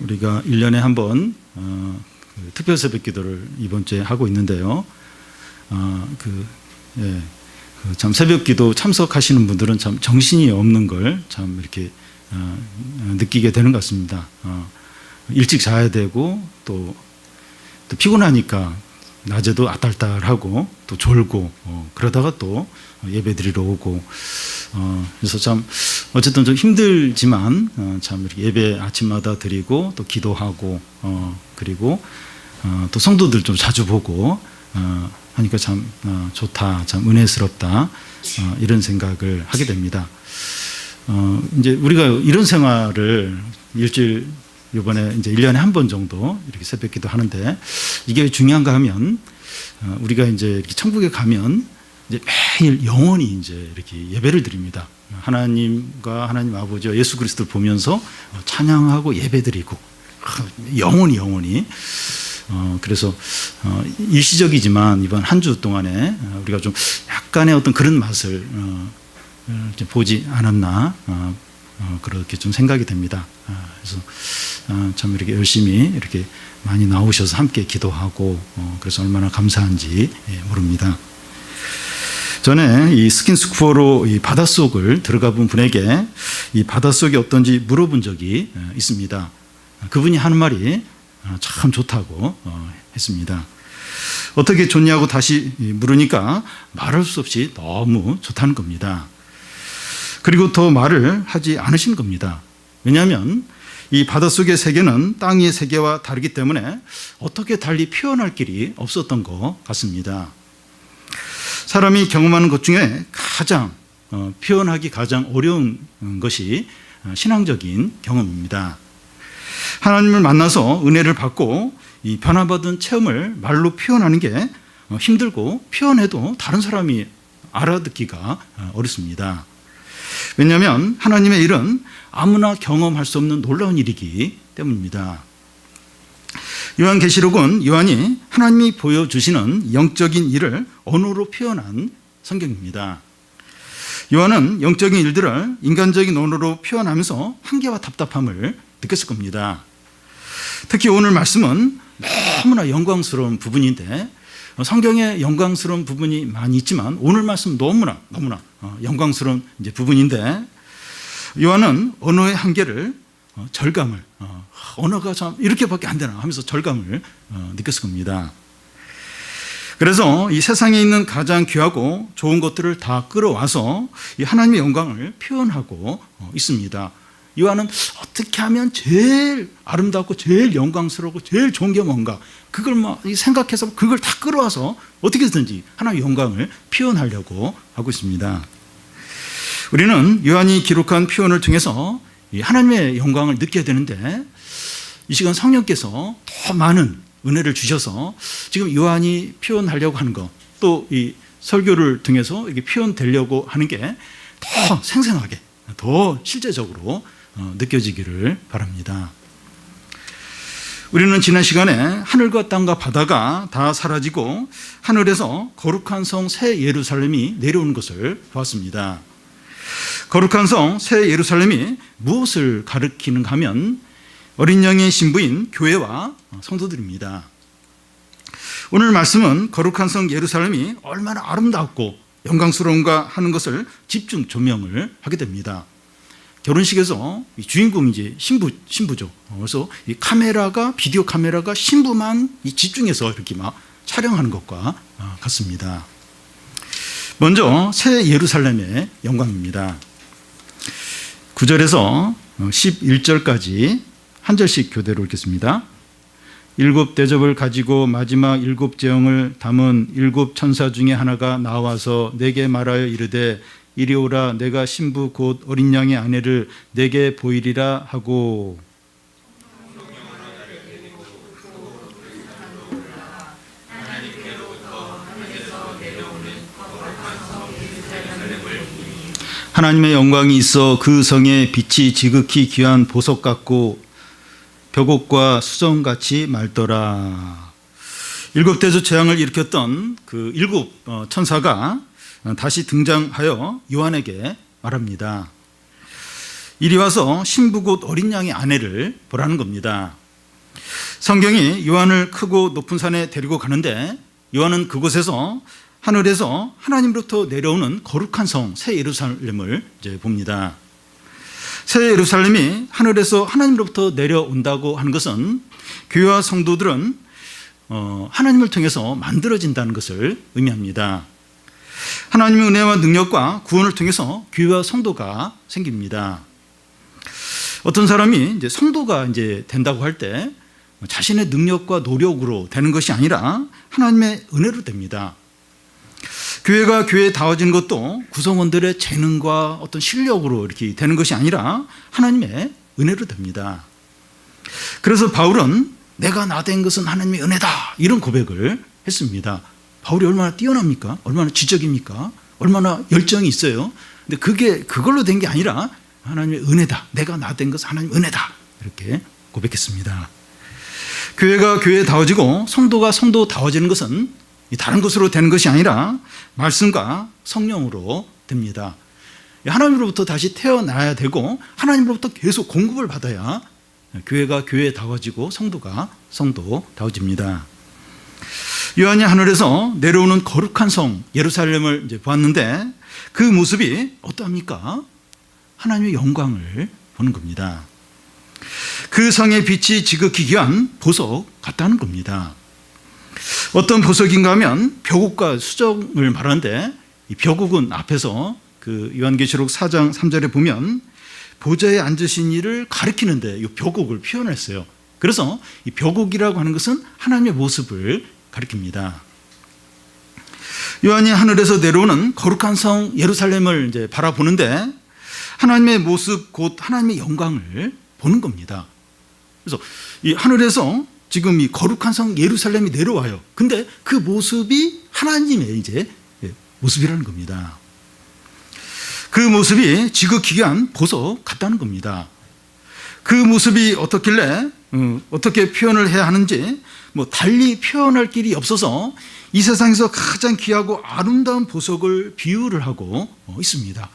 우리가 1년에 한 번 특별 새벽 기도를 이번 주에 하고 있는데요. 참 새벽 기도 참석하시는 분들은 참 정신이 없는 걸 참 이렇게 느끼게 되는 것 같습니다. 일찍 자야 되고 또 피곤하니까 낮에도 아딸딸하고 또 졸고 그러다가 또 예배 드리러 오고 그래서 참 어쨌든 좀 힘들지만 참 이렇게 예배 아침마다 드리고 또 기도하고 그리고 또 성도들 좀 자주 보고 하니까 참 좋다, 참 은혜스럽다 이런 생각을 하게 됩니다. 이제 우리가 이런 생활을 일주일 이번에 이제 1년에 한 번 정도 이렇게 새벽 기도 하는데 이게 중요한가 하면 우리가 이제 이렇게 천국에 가면 이제 매일 영원히 이제 이렇게 예배를 드립니다. 하나님과 하나님 아버지와 예수 그리스도를 보면서 찬양하고 예배드리고 영원히 그래서 일시적이지만 이번 한 주 동안에 우리가 좀 약간의 어떤 그런 맛을 보지 않았나 그렇게 좀 생각이 됩니다. 그래서 참 이렇게 열심히 이렇게 많이 나오셔서 함께 기도하고 그래서 얼마나 감사한지 모릅니다. 전에 이 스킨스쿠버로 이 바닷속을 들어가 본 분에게 이 바닷속이 어떤지 물어본 적이 있습니다. 그분이 하는 말이 참 좋다고 했습니다. 어떻게 좋냐고 다시 물으니까 말할 수 없이 너무 좋다는 겁니다. 그리고 더 말을 하지 않으신 겁니다. 왜냐하면 이 바닷속의 세계는 땅 위의 세계와 다르기 때문에 어떻게 달리 표현할 길이 없었던 것 같습니다. 사람이 경험하는 것 중에 가장 표현하기 가장 어려운 것이 신앙적인 경험입니다. 하나님을 만나서 은혜를 받고 이 변화받은 체험을 말로 표현하는 게 힘들고 표현해도 다른 사람이 알아듣기가 어렵습니다. 왜냐하면 하나님의 일은 아무나 경험할 수 없는 놀라운 일이기 때문입니다. 요한계시록은 요한이 하나님이 보여주시는 영적인 일을 언어로 표현한 성경입니다. 요한은 영적인 일들을 인간적인 언어로 표현하면서 한계와 답답함을 느꼈을 겁니다. 특히 오늘 말씀은 너무나 영광스러운 부분인데 성경에 영광스러운 부분이 많이 있지만 오늘 말씀 너무나 영광스러운 이제 부분인데 요한은 언어의 한계를 절감을 언어가 참 이렇게밖에 안 되나 하면서 절감을 느꼈을 겁니다. 그래서 이 세상에 있는 가장 귀하고 좋은 것들을 다 끌어와서 이 하나님의 영광을 표현하고 있습니다. 요한은 어떻게 하면 제일 아름답고 제일 영광스럽고 제일 좋은 게 뭔가 그걸 막 생각해서 그걸 다 끌어와서 어떻게든지 하나님의 영광을 표현하려고 하고 있습니다. 우리는 요한이 기록한 표현을 통해서 하나님의 영광을 느껴야 되는데 이 시간 성령께서 더 많은 은혜를 주셔서 지금 요한이 표현하려고 하는 것 또 이 설교를 통해서 이게 표현되려고 하는 게 더 생생하게 더 실제적으로 느껴지기를 바랍니다. 우리는 지난 시간에 하늘과 땅과 바다가 다 사라지고 하늘에서 거룩한 성 새 예루살렘이 내려오는 것을 보았습니다. 거룩한 성 새 예루살렘이 무엇을 가리키는가 하면 어린 양의 신부인 교회와 성도들입니다. 오늘 말씀은 거룩한 성 예루살렘이 얼마나 아름답고 영광스러운가 하는 것을 집중 조명을 하게 됩니다. 결혼식에서 주인공이 이제 신부죠. 그래서 이 비디오 카메라가 신부만 집중해서 이렇게 막 촬영하는 것과 같습니다. 먼저 새 예루살렘의 영광입니다. 9절에서 11절까지 한 절씩 교대로 읽겠습니다. 7 대접을 가지고 마지막 7 제형을 담은 7 천사 중에 하나가 나와서 내게 말하여 이르되 이리 오라 내가 신부 곧 어린 양의 아내를 내게 보이리라 하고 하나님의 영광이 있어 그 성에 빛이 지극히 귀한 보석 같고 벽옥과 수정같이 맑더라. 7 대접 재앙을 일으켰던 그 7 천사가 다시 등장하여 요한에게 말합니다. 이리 와서 신부 곧 어린 양의 아내를 보라는 겁니다. 성경이 요한을 크고 높은 산에 데리고 가는데 요한은 그곳에서 하늘에서 하나님으로부터 내려오는 거룩한 성 새 예루살렘을 이제 봅니다. 새 예루살렘이 하늘에서 하나님으로부터 내려온다고 하는 것은 교회와 성도들은 하나님을 통해서 만들어진다는 것을 의미합니다. 하나님의 은혜와 능력과 구원을 통해서 교회와 성도가 생깁니다. 어떤 사람이 이제 성도가 이제 된다고 할 때 자신의 능력과 노력으로 되는 것이 아니라 하나님의 은혜로 됩니다. 교회가 교회다워지는 것도 구성원들의 재능과 어떤 실력으로 이렇게 되는 것이 아니라 하나님의 은혜로 됩니다. 그래서 바울은 내가 나 된 것은 하나님의 은혜다 이런 고백을 했습니다. 바울이 얼마나 뛰어납니까? 얼마나 지적입니까? 얼마나 열정이 있어요. 근데 그걸로 된 게 아니라 하나님의 은혜다. 내가 나 된 것은 하나님의 은혜다. 이렇게 고백했습니다. 교회가 교회다워지고 성도가 성도다워지는 것은 다른 것으로 되는 것이 아니라 말씀과 성령으로 됩니다. 하나님으로부터 다시 태어나야 되고 하나님으로부터 계속 공급을 받아야 교회가 교회다워지고 성도가 성도다워집니다. 요한이 하늘에서 내려오는 거룩한 성 예루살렘을 이제 보았는데 그 모습이 어떠합니까? 하나님의 영광을 보는 겁니다. 그 성의 빛이 지극히 귀한 보석 같다는 겁니다. 어떤 보석인가 하면 벼국과 수정을 말하는데 이 벼국은 앞에서 그 요한계시록 4장 3절에 보면 보좌에 앉으신 이를 가리키는데 이 벼국을 표현했어요. 그래서 이 벼국이라고 하는 것은 하나님의 모습을 가리킵니다. 요한이 하늘에서 내려오는 거룩한 성 예루살렘을 이제 바라보는데 하나님의 모습 곧 하나님의 영광을 보는 겁니다. 그래서 이 하늘에서 지금 이 거룩한 성 예루살렘이 내려와요. 근데 그 모습이 하나님의 이제 모습이라는 겁니다. 그 모습이 지극히 귀한 보석 같다는 겁니다. 그 모습이 어떻길래 어떻게 표현을 해야 하는지 달리 표현할 길이 없어서 이 세상에서 가장 귀하고 아름다운 보석을 비유를 하고 있습니다.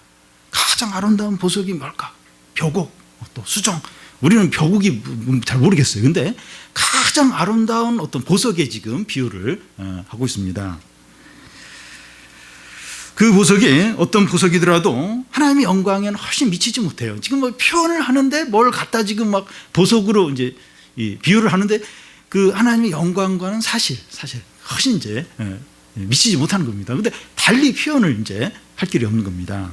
가장 아름다운 보석이 뭘까? 벼국, 또 수정. 우리는 벼국이 잘 모르겠어요. 근데 가장 아름다운 어떤 보석에 지금 비유를 하고 있습니다. 그 보석이 어떤 보석이더라도 하나님의 영광에는 훨씬 미치지 못해요. 지금 표현을 하는데 뭘 갖다 지금 막 보석으로 이제 비유를 하는데 그 하나님의 영광과는 사실 훨씬 이제 미치지 못하는 겁니다. 근데 달리 표현을 이제 할 길이 없는 겁니다.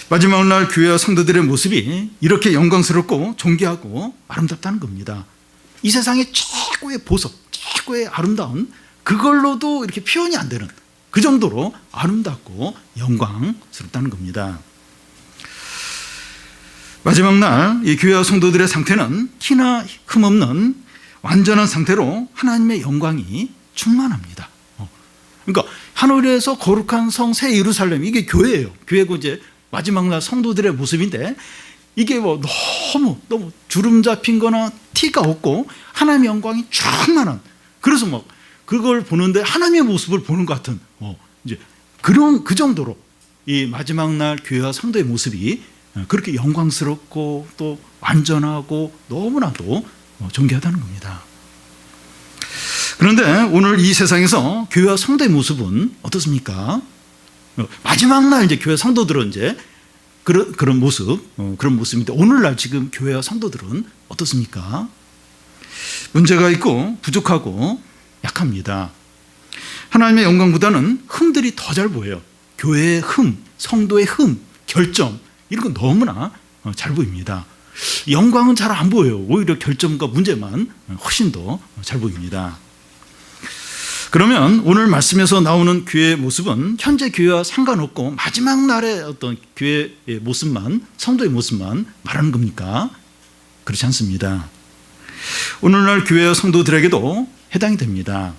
마지막 날 교회와 성도들의 모습이 이렇게 영광스럽고 존귀하고 아름답다는 겁니다. 이 세상의 최고의 보석, 최고의 아름다운 그걸로도 이렇게 표현이 안 되는 그 정도로 아름답고 영광스럽다는 겁니다. 마지막 날 이 교회와 성도들의 상태는 티나 흠없는 완전한 상태로 하나님의 영광이 충만합니다. 그러니까 하늘에서 거룩한 성 새 예루살렘 이게 교회예요. 교회고 이제 마지막 날 성도들의 모습인데 이게 너무 주름 잡힌 거나 티가 없고 하나님의 영광이 충만한 그래서 그걸 보는데 하나님의 모습을 보는 것 같은 이제 그 정도로 이 마지막 날 교회와 성도의 모습이 그렇게 영광스럽고 또 완전하고 너무나도 존귀하다는 겁니다. 그런데 오늘 이 세상에서 교회와 성도의 모습은 어떻습니까? 마지막 날 이제 교회 성도들은 이제 그런 모습인데 오늘날 지금 교회와 성도들은 어떻습니까? 문제가 있고 부족하고 약합니다. 하나님의 영광보다는 흠들이 더 잘 보여요. 교회의 흠, 성도의 흠, 결점 이런 건 너무나 잘 보입니다. 영광은 잘 안 보여요. 오히려 결점과 문제만 훨씬 더 잘 보입니다. 그러면 오늘 말씀에서 나오는 교회의 모습은 현재 교회와 상관없고 마지막 날의 어떤 교회의 모습만, 성도의 모습만 말하는 겁니까? 그렇지 않습니다. 오늘날 교회와 성도들에게도 해당이 됩니다.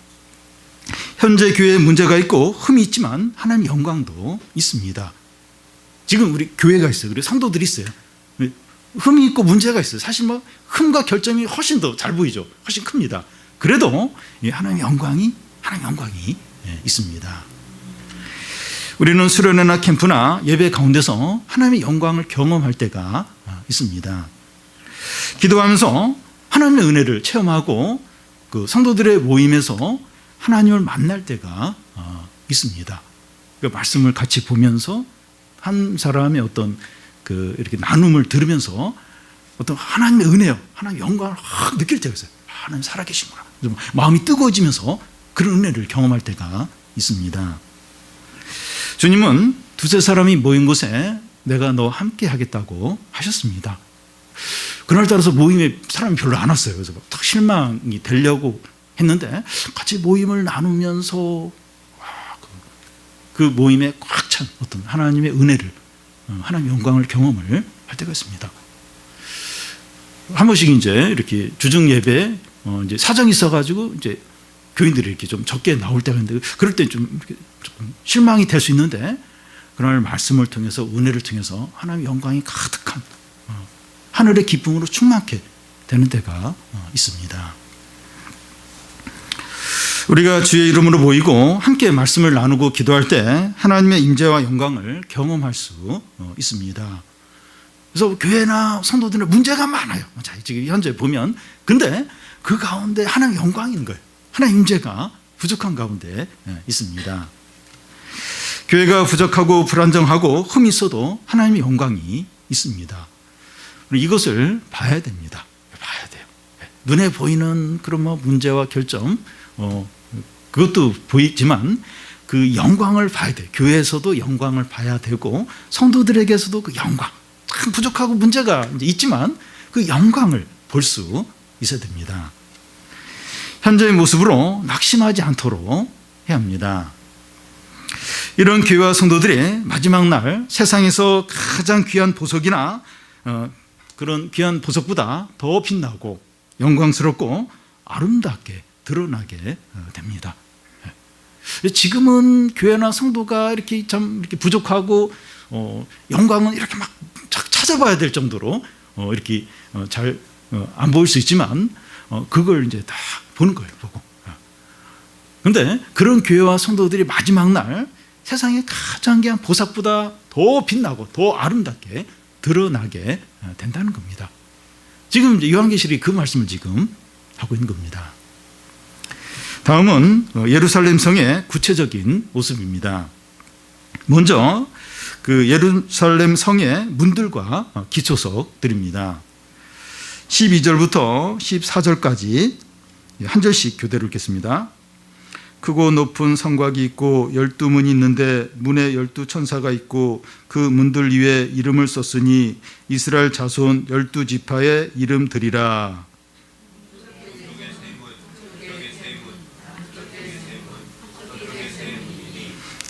현재 교회에 문제가 있고 흠이 있지만 하나님의 영광도 있습니다. 지금 우리 교회가 있어요. 그리고 성도들이 있어요. 흠이 있고 문제가 있어요. 사실 흠과 결점이 훨씬 더 잘 보이죠. 훨씬 큽니다. 그래도 하나님의 영광이 있습니다. 우리는 수련회나 캠프나 예배 가운데서 하나님의 영광을 경험할 때가 있습니다. 기도하면서 하나님의 은혜를 체험하고 그 성도들의 모임에서 하나님을 만날 때가 있습니다. 그 말씀을 같이 보면서 한 사람의 어떤 그 이렇게 나눔을 들으면서 어떤 하나님의 은혜요, 하나님의 영광을 확 느낄 때가 있어요. 하나님 살아계시구나. 마음이 뜨거워지면서 그런 은혜를 경험할 때가 있습니다. 주님은 두세 사람이 모인 곳에 내가 너 함께 하겠다고 하셨습니다. 그날따라서 모임에 사람이 별로 안 왔어요. 그래서 딱 실망이 되려고 했는데 같이 모임을 나누면서 그 모임에 꽉 찬 어떤 하나님의 은혜를, 하나님의 영광을 경험을 할 때가 있습니다. 한 번씩 이제 이렇게 주중 예배 이제 사정이 있어가지고 이제 교인들이 이렇게 좀 적게 나올 때가 있는데 그럴 때 좀 실망이 될 수 있는데 그날 말씀을 통해서 은혜를 통해서 하나님의 영광이 가득한 하늘의 기쁨으로 충만케 되는 때가 있습니다. 우리가 주의 이름으로 모이고 함께 말씀을 나누고 기도할 때 하나님의 임재와 영광을 경험할 수 있습니다. 그래서 교회나 성도들은 문제가 많아요. 자, 지금 현재 보면 근데 그 가운데 하나님의 영광이 있는 거예요. 하나님의 임재가 부족한 가운데 있습니다. 교회가 부족하고 불안정하고 흠이 있어도 하나님의 영광이 있습니다. 이것을 봐야 됩니다. 봐야 돼요. 눈에 보이는 그런 문제와 결점, 그것도 보이지만 그 영광을 봐야 돼요. 교회에서도 영광을 봐야 되고 성도들에게서도 그 영광, 참 부족하고 문제가 있지만 그 영광을 볼 수 있어야 됩니다. 현재의 모습으로 낙심하지 않도록 해야 합니다. 이런 교회와 성도들이 마지막 날 세상에서 가장 귀한 보석이나 그런 귀한 보석보다 더 빛나고 영광스럽고 아름답게 드러나게 됩니다. 지금은 교회나 성도가 이렇게 참 이렇게 부족하고 영광은 이렇게 막 찾아봐야 될 정도로 이렇게 잘 안 보일 수 있지만 그걸 이제 다 보는 거예요. 보고. 그런데 그런 교회와 성도들이 마지막 날 세상에 가장 귀한 보석보다 더 빛나고 더 아름답게 드러나게 된다는 겁니다. 지금 이제 요한계시록이 그 말씀을 지금 하고 있는 겁니다. 다음은 예루살렘 성의 구체적인 모습입니다. 먼저 그 예루살렘 성의 문들과 기초석들입니다. 12절부터 14절까지 한 절씩 교대로 읽겠습니다. 크고 높은 성곽이 있고 12문이 있는데 문에 12천사가 있고 그 문들 위에 이름을 썼으니 이스라엘 자손 12지파의 이름들이라.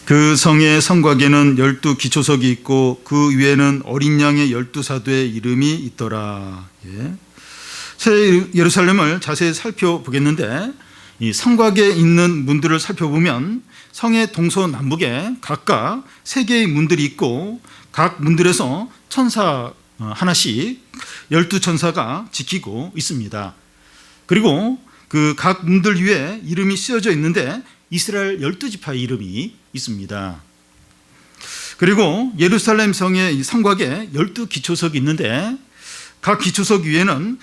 그 성의 성곽에는 12기초석이 있고 그 위에는 어린 양의 12사도의 이름이 있더라. 예. 새 예루살렘을 자세히 살펴보겠는데 이 성곽에 있는 문들을 살펴보면 성의 동서남북에 각각 3개의 문들이 있고 각 문들에서 천사 하나씩 12천사가 지키고 있습니다. 그리고 그 각 문들 위에 이름이 쓰여져 있는데 이스라엘 12지파의 이름이 있습니다. 그리고 예루살렘 성의 성곽에 12기초석이 있는데 각 기초석 위에는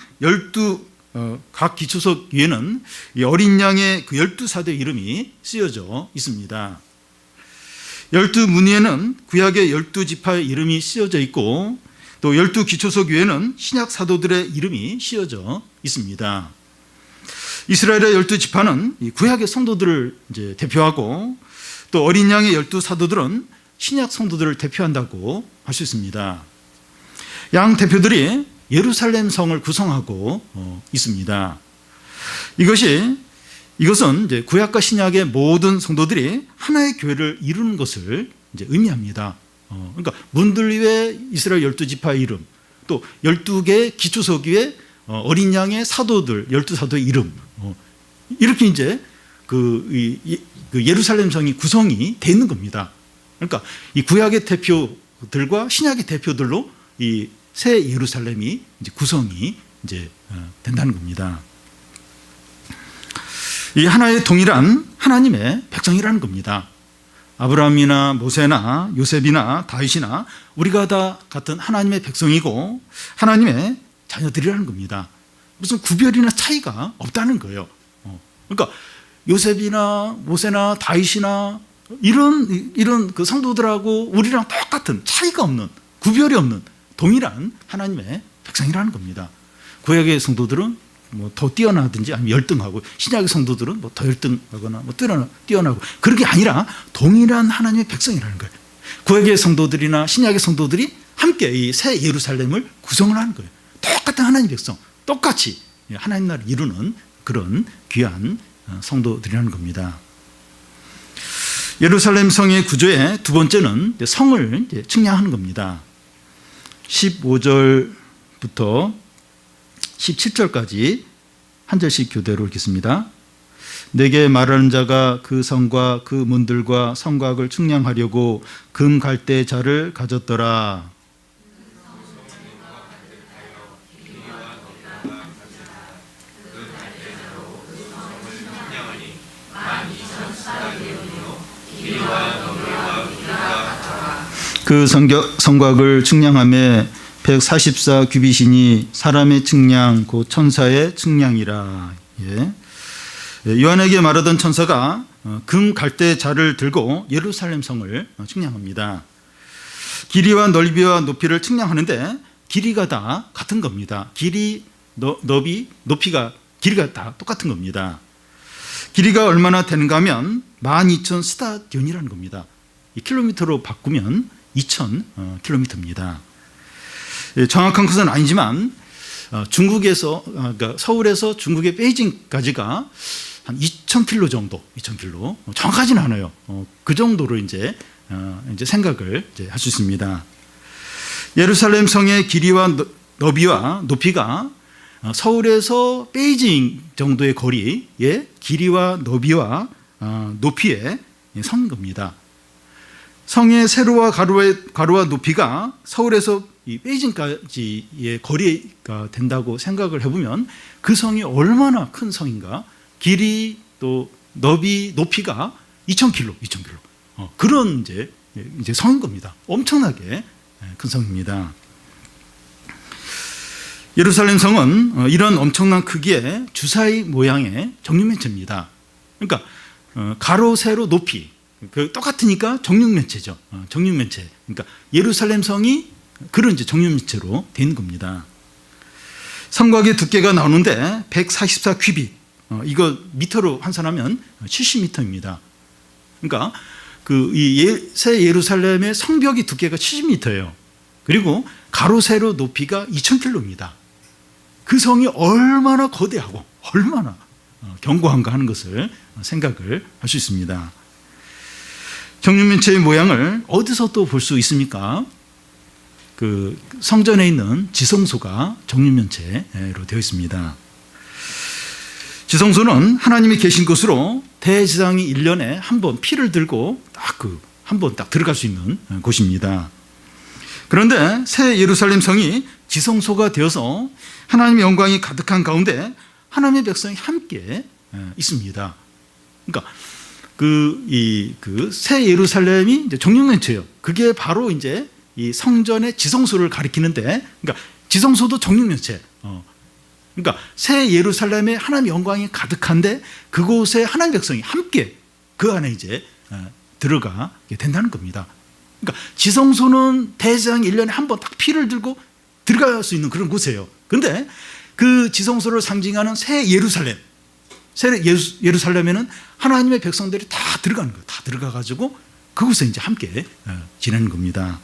각 기초석 위에는 어린 양의 그 12사도의 이름이 쓰여져 있습니다. 12문 위에는 구약의 12지파의 이름이 쓰여져 있고 또 12기초석 위에는 신약 사도들의 이름이 쓰여져 있습니다. 이스라엘의 12지파는 구약의 성도들을 이제 대표하고 또 어린 양의 12사도들은 신약 성도들을 대표한다고 할 수 있습니다. 양 대표들이 예루살렘 성을 구성하고 있습니다. 이것은 이제 구약과 신약의 모든 성도들이 하나의 교회를 이루는 것을 이제 의미합니다. 그러니까 문들 위에 이스라엘 12지파의 이름, 또 12개의 기초석 위에 어린 양의 사도들 12사도의 이름, 이렇게 이제 그 예루살렘 성이 구성이 되어 있는 겁니다. 그러니까 이 구약의 대표들과 신약의 대표들로 이 새 예루살렘이 이제 구성이 이제 된다는 겁니다. 이 하나의 동일한 하나님의 백성이라는 겁니다. 아브라함이나 모세나 요셉이나 다윗이나 우리가 다 같은 하나님의 백성이고 하나님의 자녀들이라는 겁니다. 무슨 구별이나 차이가 없다는 거예요. 그러니까 요셉이나 모세나 다윗이나 이런 그 성도들하고 우리랑 똑같은 차이가 없는, 구별이 없는 동일한 하나님의 백성이라는 겁니다. 구약의 성도들은 뭐 더 뛰어나든지 아니면 열등하고, 신약의 성도들은 뭐 더 열등하거나 뭐 뛰어나고, 그런 게 아니라 동일한 하나님의 백성이라는 거예요. 구약의 성도들이나 신약의 성도들이 함께 이 새 예루살렘을 구성을 하는 거예요. 똑같은 하나님의 백성, 똑같이 하나님 나라를 이루는 그런 귀한 성도들이라는 겁니다. 예루살렘 성의 구조의 두 번째는 성을 측량하는 겁니다. 15절부터 17절까지 한 절씩 교대로 읽겠습니다. 내게 말하는 자가 그 성과 그 문들과 성곽을 측량하려고 금 갈대 자를 가졌더라. 그 성곽을 측량하며 144 규빗이니 사람의 측량 곧 천사의 측량이라. 요한에게 말하던 천사가 금 갈대 자를 들고 예루살렘 성을 측량합니다. 길이와 넓이와 높이를 측량하는데 길이가 다 같은 겁니다. 길이, 너비, 높이가, 길이가 다 똑같은 겁니다. 길이가 얼마나 되는가 하면 12,000 스타디온이라는 겁니다. 이 킬로미터로 바꾸면 2,000 킬로미터입니다. 정확한 것은 아니지만 중국에서, 그러니까 서울에서 중국의 베이징까지가 한 2,000킬로 정도, 2,000킬로, 정확하지는 않아요. 그 정도로 이제 생각을 할 수 있습니다. 예루살렘 성의 길이와 너비와 높이가 서울에서 베이징 정도의 거리의 길이와 너비와 높이의 선 겁니다. 성의 세로와 가로와 높이가 서울에서 이 베이징까지의 거리가 된다고 생각을 해보면 그 성이 얼마나 큰 성인가. 길이 또 너비 높이가 2,000킬로 그런 이제 성인 겁니다. 엄청나게 큰 성입니다. 예루살렘 성은 이런 엄청난 크기의 주사위 모양의 정육면체입니다. 그러니까 가로 세로 높이 똑같으니까 정육면체죠. 정육면체. 그러니까 예루살렘 성이 그런 이제 정육면체로 된 겁니다. 성곽의 두께가 나오는데 144 큐빗. 이거 미터로 환산하면 70m입니다. 그러니까 새 예루살렘의 성벽의 두께가 70m예요. 그리고 가로 세로 높이가 2,000킬로입니다. 그 성이 얼마나 거대하고 얼마나 견고한가 하는 것을 생각을 할 수 있습니다. 정육면체의 모양을 어디서 또 볼 수 있습니까? 그 성전에 있는 지성소가 정육면체로 되어 있습니다. 지성소는 하나님이 계신 곳으로 대제사장이 1년에 한 번 피를 들고 한 번 딱 들어갈 수 있는 곳입니다. 그런데 새 예루살렘 성이 지성소가 되어서 하나님의 영광이 가득한 가운데 하나님의 백성이 함께 있습니다. 그러니까 새 예루살렘이 이제 정육면체예요. 그게 바로 이제 이 성전의 지성소를 가리키는데, 그러니까 지성소도 정육면체. 그러니까 새 예루살렘에 하나님의 영광이 가득한데 그곳에 하나님의 백성이 함께 그 안에 이제 들어가게 된다는 겁니다. 그러니까 지성소는 대제사장 1년에 한 번 딱 피를 들고 들어갈 수 있는 그런 곳이에요. 그런데 그 지성소를 상징하는 새 예루살렘, 새 예루살렘에는 하나님의 백성들이 다 들어가는 거예요. 다 들어가가지고 그곳에 이제 함께 지내는 겁니다.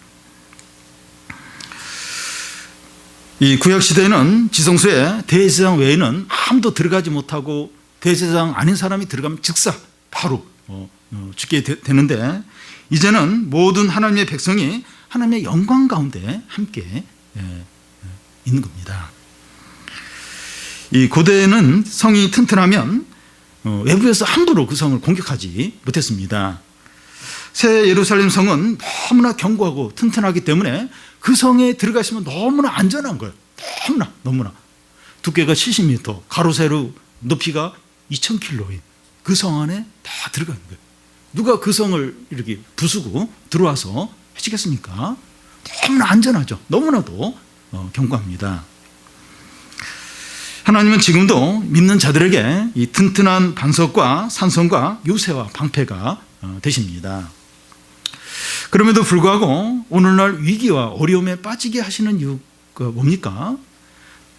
이 구약시대에는 지성소에 대제사장 외에는 아무도 들어가지 못하고 대제사장 아닌 사람이 들어가면 즉사 바로 죽게 되는데, 이제는 모든 하나님의 백성이 하나님의 영광 가운데 함께 있는 겁니다. 이 고대에는 성이 튼튼하면 외부에서 함부로 그 성을 공격하지 못했습니다. 새 예루살렘 성은 너무나 견고하고 튼튼하기 때문에 그 성에 들어가시면 너무나 안전한 거예요. 너무나 두께가 70m, 가로 세로 높이가 2,000킬로인 그 성 안에 다 들어가는 거예요. 누가 그 성을 이렇게 부수고 들어와서 해치겠습니까? 너무나 안전하죠. 너무나도 견고합니다. 하나님은 지금도 믿는 자들에게 이 튼튼한 반석과 산성과 요새와 방패가 되십니다. 그럼에도 불구하고 오늘날 위기와 어려움에 빠지게 하시는 이유가 뭡니까?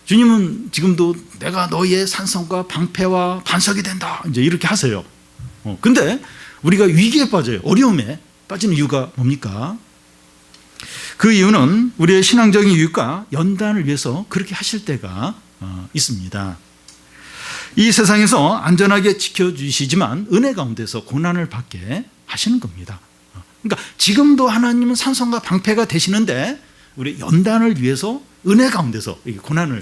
주님은 지금도 내가 너희의 산성과 방패와 반석이 된다, 이제 이렇게 하세요. 근데 우리가 위기에 빠져요. 어려움에 빠지는 이유가 뭡니까? 그 이유는 우리의 신앙적인 이유가 연단을 위해서 그렇게 하실 때가 있습니다. 이 세상에서 안전하게 지켜주시지만 은혜 가운데서 고난을 받게 하시는 겁니다. 그러니까 지금도 하나님은 산성과 방패가 되시는데 우리 연단을 위해서 은혜 가운데서 고난을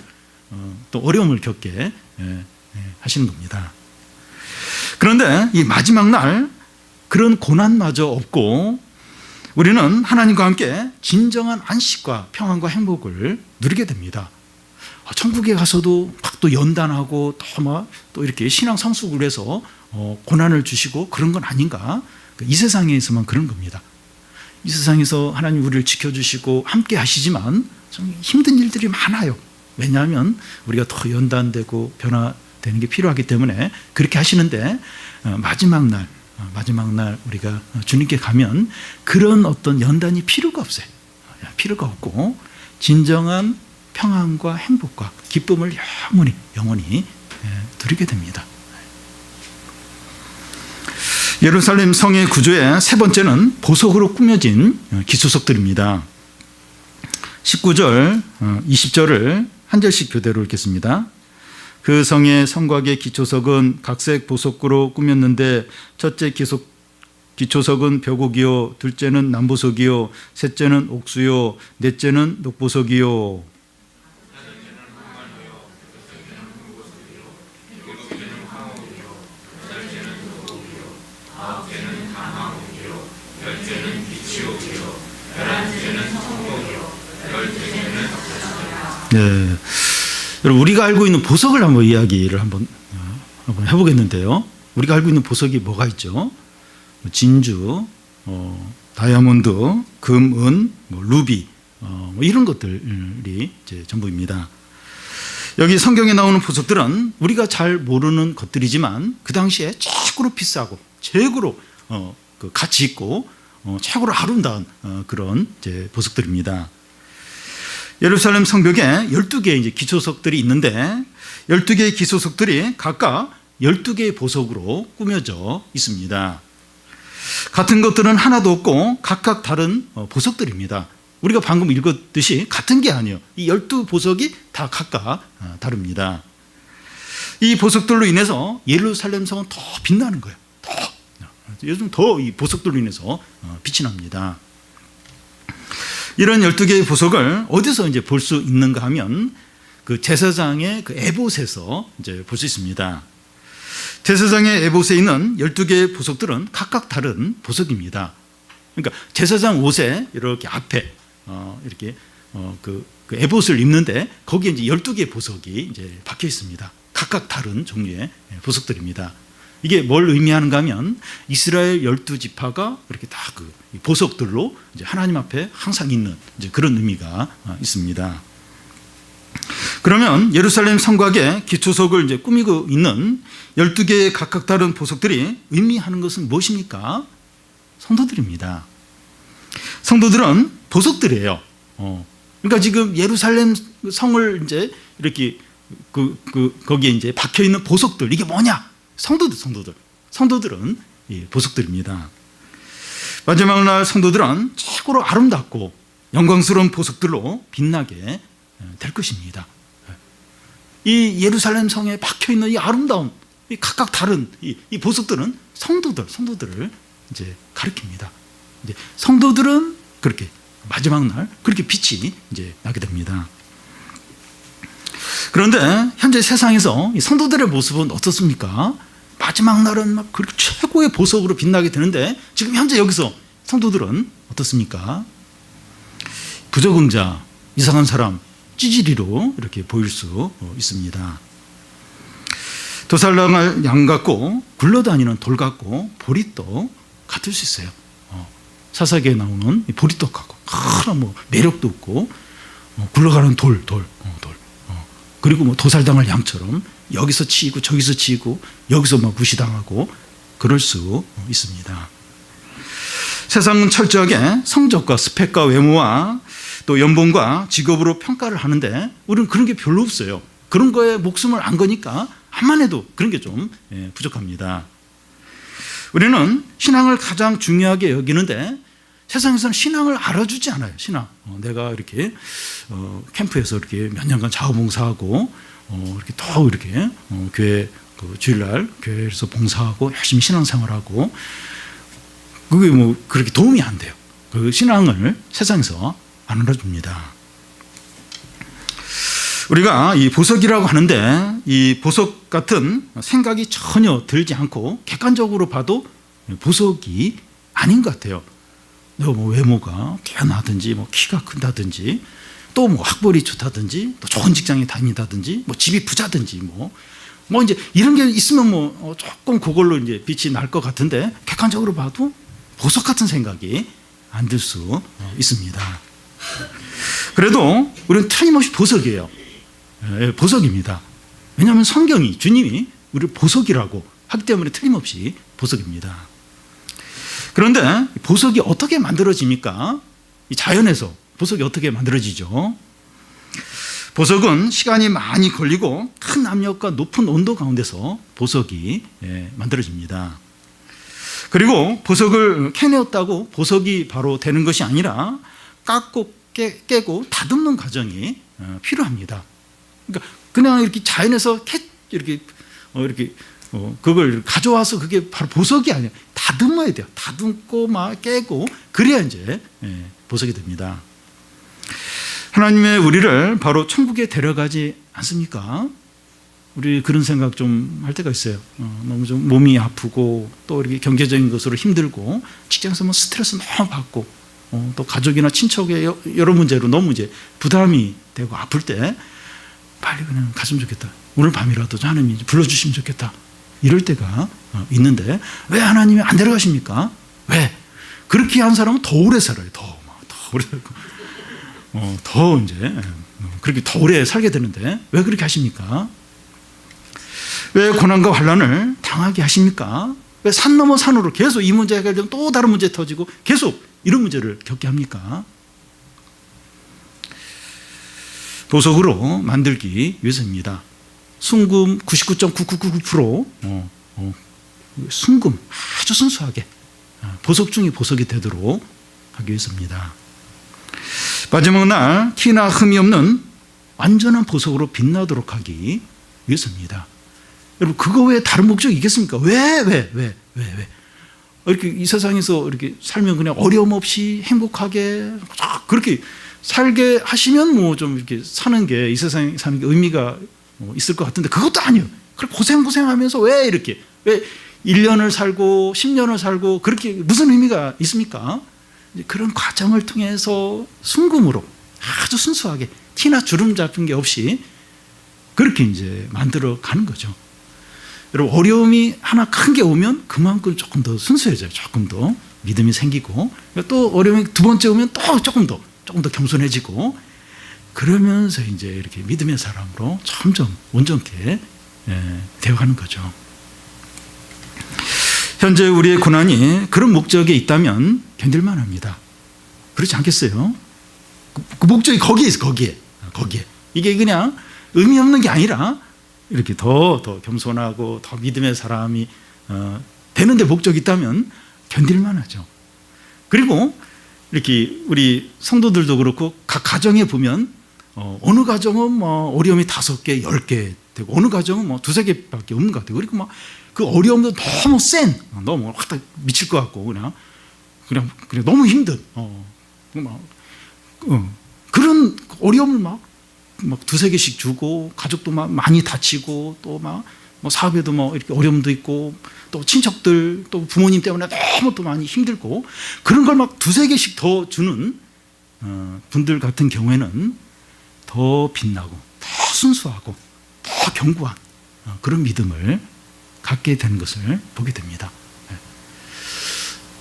또 어려움을 겪게 하시는 겁니다. 그런데 이 마지막 날 그런 고난마저 없고 우리는 하나님과 함께 진정한 안식과 평안과 행복을 누리게 됩니다. 천국에 가서도 막 또 연단하고 또 이렇게 신앙 성숙을 해서 고난을 주시고 그런 건 아닌가? 이 세상에서만 그런 겁니다. 이 세상에서 하나님 우리를 지켜주시고 함께 하시지만 좀 힘든 일들이 많아요. 왜냐하면 우리가 더 연단되고 변화되는 게 필요하기 때문에 그렇게 하시는데 마지막 날 우리가 주님께 가면 그런 어떤 연단이 필요가 없어요. 필요가 없고 진정한 평안과 행복과 기쁨을 영원히 누리게 됩니다. 예루살렘 성의 구조의 세 번째는 보석으로 꾸며진 기초석들입니다. 19절, 20절을 한 절씩 교대로 읽겠습니다. 그 성의 성곽의 기초석은 각색 보석으로 꾸몄는데 첫째 기초석은 벼곡이요, 둘째는 남보석이요, 셋째는 옥수요, 넷째는 녹보석이요. 네, 여러분 우리가 알고 있는 보석을 한번 이야기를 한번 해보겠는데요. 우리가 알고 있는 보석이 뭐가 있죠? 진주, 다이아몬드, 금, 은, 루비, 이런 것들이 이제 전부입니다. 여기 성경에 나오는 보석들은 우리가 잘 모르는 것들이지만 그 당시에 최고로 비싸고 최고로 그 가치 있고 최고로 아름다운 그런 이제 보석들입니다. 예루살렘 성벽에 12개의 이제 기초석들이 있는데 12개의 기초석들이 각각 12개의 보석으로 꾸며져 있습니다. 같은 것들은 하나도 없고 각각 다른 보석들입니다. 우리가 방금 읽었듯이 같은 게 아니에요. 이 12보석이 다 각각 다릅니다. 이 보석들로 인해서 예루살렘 성은 더 빛나는 거예요. 요즘 더 이 보석들로 인해서 빛이 납니다. 이런 12개의 보석을 어디서 이제 볼 수 있는가 하면 그 제사장의 그 에봇에서 이제 볼 수 있습니다. 제사장의 에봇에 있는 12개의 보석들은 각각 다른 보석입니다. 그러니까 제사장 옷에 이렇게 앞에 이렇게 그 에봇을 입는데 거기에 이제 12개의 보석이 이제 박혀 있습니다. 각각 다른 종류의 보석들입니다. 이게 뭘 의미하는가 하면 이스라엘 12지파가 이렇게 다 그 보석들로 이제 하나님 앞에 항상 있는 이제 그런 의미가 있습니다. 그러면 예루살렘 성곽의 기초석을 이제 꾸미고 있는 12개의 각각 다른 보석들이 의미하는 것은 무엇입니까? 성도들입니다. 성도들은 보석들이에요. 그러니까 지금 예루살렘 성을 이제 이렇게 거기에 이제 박혀 있는 보석들, 이게 뭐냐? 성도들은 보석들입니다. 마지막 날 성도들은 최고로 아름답고 영광스러운 보석들로 빛나게 될 것입니다. 이 예루살렘 성에 박혀 있는 이 아름다운 이 각각 다른 이 보석들은 성도들을 이제 가리킵니다. 이제 성도들은 그렇게 마지막 날 그렇게 빛이 이제 나게 됩니다. 그런데 현재 세상에서 이 성도들의 모습은 어떻습니까? 마지막 날은 막 그렇게 최고의 보석으로 빛나게 되는데 지금 현재 여기서 성도들은 어떻습니까? 부적응자, 이상한 사람, 찌질이로 이렇게 보일 수 있습니다. 도살당할 양 같고 굴러다니는 돌 같고 보리떡 같을 수 있어요. 사사기에 나오는 보리떡하고 큰 뭐 매력도 없고 굴러가는 돌. 그리고 뭐 도살당할 양처럼 여기서 치이고 저기서 치이고 여기서 막 무시당하고 그럴 수 있습니다. 세상은 철저하게 성적과 스펙과 외모와 또 연봉과 직업으로 평가를 하는데 우리는 그런 게 별로 없어요. 그런 거에 목숨을 안 거니까 한만 해도 그런 게 좀 부족합니다. 우리는 신앙을 가장 중요하게 여기는데 세상에서는 신앙을 알아주지 않아요. 신앙. 내가 이렇게 캠프에서 이렇게 몇 년간 자원봉사하고 이렇게 더 이렇게 교회 주일날 교회에서 봉사하고 열심히 신앙생활하고 그게 뭐 그렇게 도움이 안 돼요. 그 신앙을 세상에서 안 알아줍니다. 우리가 이 보석이라고 하는데 이 보석 같은 생각이 전혀 들지 않고 객관적으로 봐도 보석이 아닌 것 같아요. 뭐 외모가 뛰어나든지 뭐 키가 큰다든지 또 뭐 학벌이 좋다든지 또 좋은 직장에 다닌다든지 뭐 집이 부자든지 뭐 이제 이런 게 있으면 뭐 조금 그걸로 이제 빛이 날 것 같은데 객관적으로 봐도 보석 같은 생각이 안 들 수 있습니다. 그래도 우리는 틀림없이 보석이에요. 보석입니다. 왜냐하면 성경이 주님이 우리를 보석이라고 하기 때문에 틀림없이 보석입니다. 그런데 보석이 어떻게 만들어집니까? 이 자연에서 보석이 어떻게 만들어지죠? 보석은 시간이 많이 걸리고 큰 압력과 높은 온도 가운데서 보석이 만들어집니다. 그리고 보석을 캐내었다고 보석이 바로 되는 것이 아니라 깎고 깨고 다듬는 과정이 필요합니다. 그러니까 그냥 이렇게 자연에서 이렇게 그걸 가져와서 그게 바로 보석이 아니에요. 다듬어야 돼요. 다듬고 막 깨고 그래야 이제 보석이 됩니다. 하나님의 우리를 바로 천국에 데려가지 않습니까? 우리 그런 생각 좀 할 때가 있어요. 너무 좀 몸이 아프고 또 이렇게 경제적인 것으로 힘들고 직장에서 뭐 스트레스 너무 받고 또 가족이나 친척의 여러 문제로 너무 이제 부담이 되고 아플 때 빨리 그냥 갔으면 좋겠다. 오늘 밤이라도 하나님이 불러주시면 좋겠다. 이럴 때가 있는데 왜 하나님이 안 데려가십니까? 왜? 그렇게 한 사람은 더 오래 살아요. 더 오래 살고 더 이제 그렇게 더 오래 살게 되는데 왜 그렇게 하십니까? 왜 고난과 환난을 당하게 하십니까? 왜 산 넘어 산으로 계속 이 문제 해결되면 또 다른 문제 터지고 계속 이런 문제를 겪게 합니까? 보석으로 만들기 위해서입니다. 순금 99.999% 순금 아주 순수하게 보석 중에 보석이 되도록 하기 위해서입니다. 마지막 날 티나 흠이 없는 완전한 보석으로 빛나도록 하기 위해서입니다. 여러분 그거 외에 다른 목적이 있겠습니까? 왜? 이렇게 이 세상에서 이렇게 살면 그냥 어려움 없이 행복하게 그렇게 살게 하시면 뭐 좀 이렇게 사는 게 이 세상에 사는 게 의미가 있을 것 같은데 그것도 아니에요. 고생하면서 왜 1년을 살고 10년을 살고 그렇게 무슨 의미가 있습니까? 그런 과정을 통해서 순금으로 아주 순수하게 티나 주름 잡힌 게 없이 그렇게 이제 만들어 가는 거죠. 여러분 어려움이 하나 큰 게 오면 그만큼 조금 더 순수해져요. 조금 더 믿음이 생기고 또 어려움이 두 번째 오면 또 조금 더 겸손해지고 그러면서 이제 이렇게 믿음의 사람으로 점점 온전케 되어가는 거죠. 현재 우리의 고난이 그런 목적에 있다면 견딜만 합니다. 그렇지 않겠어요? 그 목적이 거기에 있어, 거기에. 이게 그냥 의미 없는 게 아니라 이렇게 더 겸손하고 더 믿음의 사람이 되는데 목적이 있다면 견딜만 하죠. 그리고 이렇게 우리 성도들도 그렇고 각 가정에 보면 어느 가정은 뭐 어려움이 5개, 10개 되고 어느 가정은 뭐 2-3개밖에 없는 것 같아요. 그리고 막 그 어려움도 너무 너무 확 미칠 것 같고 그냥 너무 힘든 그런 어려움을 막 2-3개씩 주고 가족도 막 많이 다치고 또 막 뭐 사업에도 뭐 이렇게 어려움도 있고 또 친척들 또 부모님 때문에 너무 또 많이 힘들고 그런 걸 막 2-3개씩 더 주는 분들 같은 경우에는 더 빛나고 더 순수하고 더 견고한 그런 믿음을 갖게 되는 것을 보게 됩니다.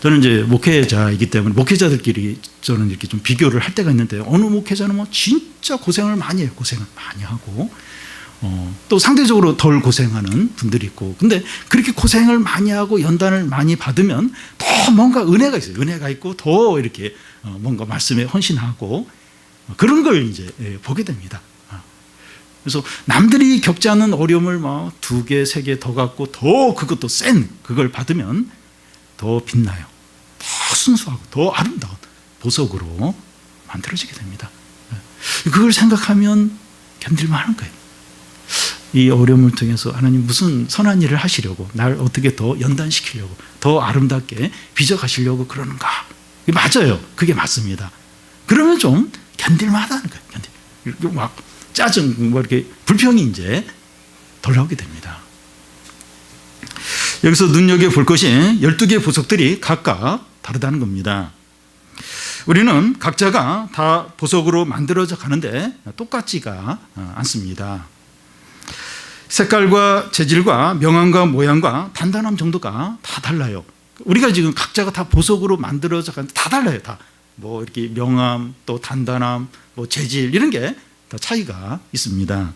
저는 이제 목회자이기 때문에 목회자들끼리 저는 이렇게 좀 비교를 할 때가 있는데, 어느 목회자는 뭐 진짜 고생을 많이 해요. 고생을 많이 하고, 또 상대적으로 덜 고생하는 분들이 있고, 근데 그렇게 고생을 많이 하고 연단을 많이 받으면 더 뭔가 은혜가 있어요. 은혜가 있고 더 이렇게 뭔가 말씀에 헌신하고 그런 걸 이제 보게 됩니다. 그래서 남들이 겪지 않는 어려움을 막 2개, 3개 더 갖고 더 그것도 센 그걸 받으면 더 빛나요. 더 순수하고 더 아름다운 보석으로 만들어지게 됩니다. 그걸 생각하면 견딜만 하는 거예요. 이 어려움을 통해서 하나님 무슨 선한 일을 하시려고, 날 어떻게 더 연단시키려고, 더 아름답게 빚어가시려고 그러는가. 맞아요. 그게 맞습니다. 그러면 좀 견딜만하다는 거예요. 이렇게 막 짜증, 뭐 이렇게 불평이 이제 덜 나오게 됩니다. 여기서 눈여겨볼 것이 12개의 보석들이 각각 다르다는 겁니다. 우리는 각자가 다 보석으로 만들어져 가는데 똑같지가 않습니다. 색깔과 재질과 명암과 모양과 단단함 정도가 다 달라요. 우리가 지금 각자가 다 보석으로 만들어져 가는데 다 달라요. 다. 뭐 이렇게 명암, 또 단단함, 뭐 재질 이런 게 다 차이가 있습니다.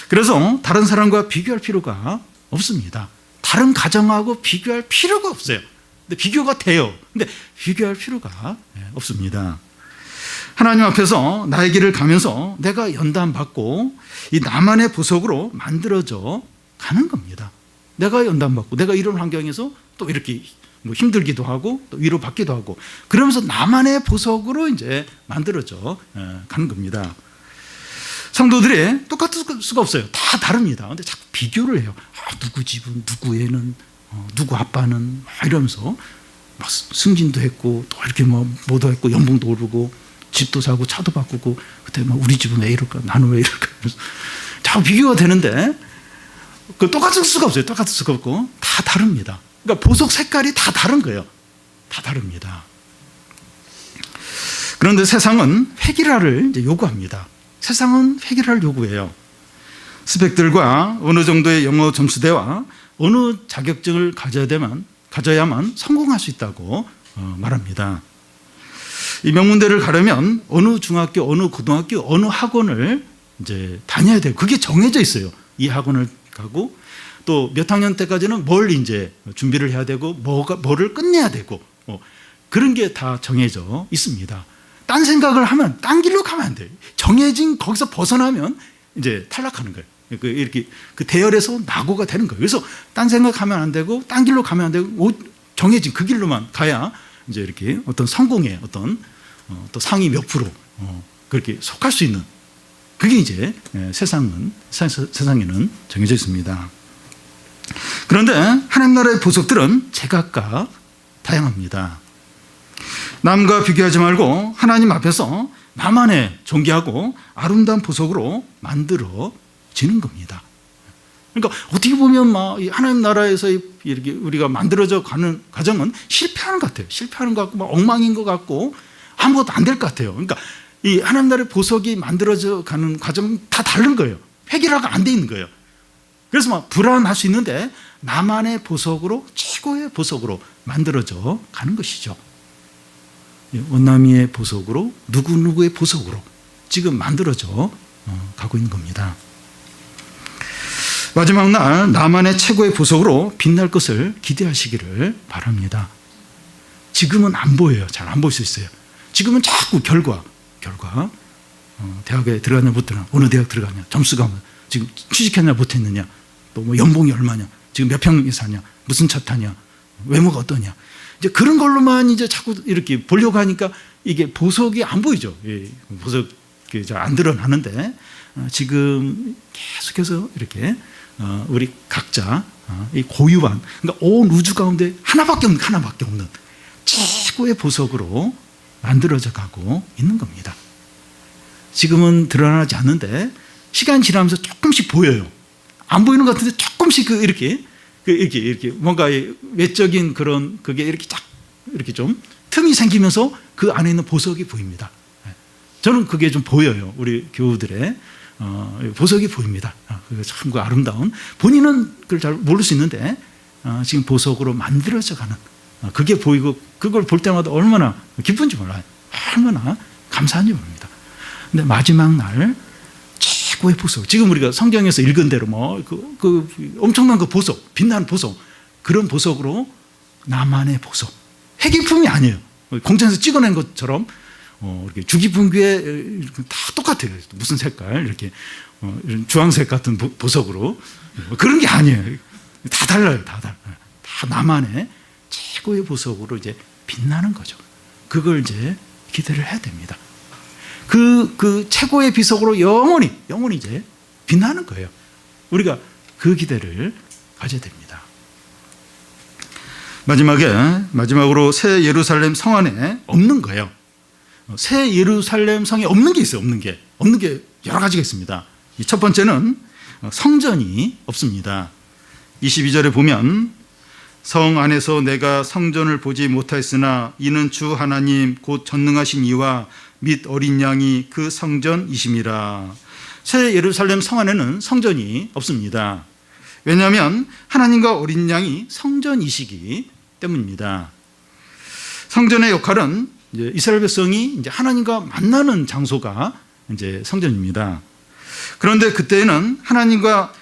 그래서 다른 사람과 비교할 필요가 없습니다. 다른 가정하고 비교할 필요가 없어요. 근데 비교가 돼요. 근데 비교할 필요가 없습니다. 하나님 앞에서 나의 길을 가면서 내가 연단받고 이 나만의 보석으로 만들어져 가는 겁니다. 내가 연단받고 내가 이런 환경에서 또 이렇게 뭐 힘들기도 하고 또 위로받기도 하고 그러면서 나만의 보석으로 이제 만들어져 가는 겁니다. 성도들이 똑같을 수가 없어요. 다 다릅니다. 근데 자꾸 비교를 해요. 누구 집은, 누구 애는, 누구 아빠는 막 이러면서 막 승진도 했고 또 이렇게 뭐도 했고 연봉도 오르고 집도 사고 차도 바꾸고 그때 막 우리 집은 왜 이럴까? 나는 왜 이럴까? 자꾸 비교가 되는데 그 똑같을 수가 없어요. 똑같을 수가 없고 다 다릅니다. 그러니까 보석 색깔이 다 다른 거예요. 다 다릅니다. 그런데 세상은 획일화를 이제 요구합니다. 세상은 획일화를 요구해요. 스펙들과 어느 정도의 영어 점수대와 어느 자격증을 가져야만 성공할 수 있다고 말합니다. 이 명문대를 가려면 어느 중학교, 어느 고등학교, 어느 학원을 이제 다녀야 돼요. 그게 정해져 있어요. 이 학원을 가고 또 몇 학년 때까지는 뭘 이제 준비를 해야 되고 뭐를 끝내야 되고 그런 게 다 정해져 있습니다. 딴 생각을 하면 딴 길로 가면 안 돼요. 정해진 거기서 벗어나면 이제 탈락하는 거예요. 이렇게 그 대열에서 낙오가 되는 거예요. 그래서 딴 생각하면 안 되고 딴 길로 가면 안 되고 정해진 그 길로만 가야 이제 이렇게 어떤 성공의 어떤 또 상위 몇 프로 그렇게 속할 수 있는 그게 이제 세상에는 정해져 있습니다. 그런데 하나님 나라의 보석들은 제각각 다양합니다. 남과 비교하지 말고 하나님 앞에서 나만의 존귀하고 아름다운 보석으로 만들어지는 겁니다. 그러니까 어떻게 보면 막 하나님 나라에서 이렇게 우리가 만들어져 가는 과정은 실패하는 것 같아요. 실패하는 것 같고 막 엉망인 것 같고 아무것도 안 될 것 같아요. 그러니까 이 하나님 나라의 보석이 만들어져 가는 과정은 다 다른 거예요. 획일화가 안 돼 있는 거예요. 그래서 막 불안할 수 있는데 나만의 보석으로 최고의 보석으로 만들어져 가는 것이죠. 원나미의 보석으로 누구누구의 보석으로 지금 만들어져 가고 있는 겁니다. 마지막 날 나만의 최고의 보석으로 빛날 것을 기대하시기를 바랍니다. 지금은 안 보여요. 잘 안 보일 수 있어요. 지금은 자꾸 결과 대학에 들어갔냐 못 들어갔냐, 어느 대학 들어갔냐, 점수가 지금 취직했냐 못했느냐, 또 뭐 연봉이 얼마냐, 지금 몇 평에 사냐, 무슨 차 타냐, 외모가 어떠냐, 이제 그런 걸로만 이제 자꾸 이렇게 보려고 하니까 이게 보석이 안 보이죠. 보석이 잘 안 드러나는데 지금 계속해서 이렇게 우리 각자 이 고유한, 그러니까 온 우주 가운데 하나밖에 없는 최고의 보석으로 만들어져 가고 있는 겁니다. 지금은 드러나지 않는데 시간이 지나면서 조금씩 보여요. 안 보이는 것 같은데 조금씩 이렇게 뭔가 외적인 그런 그게 이렇게 좀 틈이 생기면서 그 안에 있는 보석이 보입니다. 저는 그게 좀 보여요. 우리 교우들의 보석이 보입니다. 그게 참 아름다운, 본인은 그걸 잘 모를 수 있는데 지금 보석으로 만들어져 가는 그게 보이고 그걸 볼 때마다 얼마나 기쁜지 몰라요. 얼마나 감사한지 모릅니다. 근데 마지막 날 최고의 보석, 지금 우리가 성경에서 읽은 대로 뭐 엄청난 그 보석, 빛나는 보석, 그런 보석으로 나만의 보석, 해기품이 아니에요. 공장에서 찍어낸 것처럼 이렇게 주기풍기에 다 똑같아요. 무슨 색깔 이렇게 이런 주황색 같은 보석으로, 그런 게 아니에요. 다 달라요. 다 나만의 최고의 보석으로 이제 빛나는 거죠. 그걸 이제 기대를 해야 됩니다. 그 최고의 비석으로 영원히 이제 빛나는 거예요. 우리가 그 기대를 가져야 됩니다. 마지막으로 새 예루살렘 성 안에 없는 거예요. 새 예루살렘 성에 없는 게 있어요. 없는 게 여러 가지가 있습니다. 첫 번째는 성전이 없습니다. 22절에 보면 성 안에서 내가 성전을 보지 못하였으나 이는 주 하나님 곧 전능하신 이와 및 어린 양이 그 성전이심이라. 새 예루살렘 성 안에는 성전이 없습니다. 왜냐하면 하나님과 어린 양이 성전이시기 때문입니다. 성전의 역할은 이제 이스라엘 백성이 이제 하나님과 만나는 장소가 이제 성전입니다. 그런데 그때는 하나님과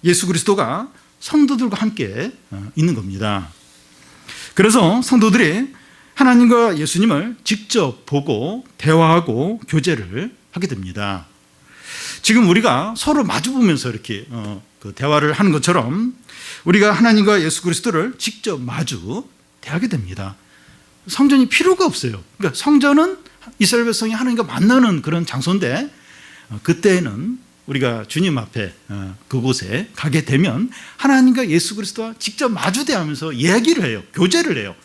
예수 그리스도가 성도들과 함께 있는 겁니다. 그래서 성도들이 하나님과 예수님을 직접 보고 대화하고 교제를 하게 됩니다. 지금 우리가 서로 마주보면서 이렇게 그 대화를 하는 것처럼 우리가 하나님과 예수 그리스도를 직접 마주 대하게 됩니다. 성전이 필요가 없어요. 그러니까 성전은 이스라엘 백성이 하나님과 만나는 그런 장소인데, 그때는 우리가 주님 앞에 그곳에 가게 되면 하나님과 예수 그리스도와 직접 마주 대하면서 얘기를 해요. 교제를 해요.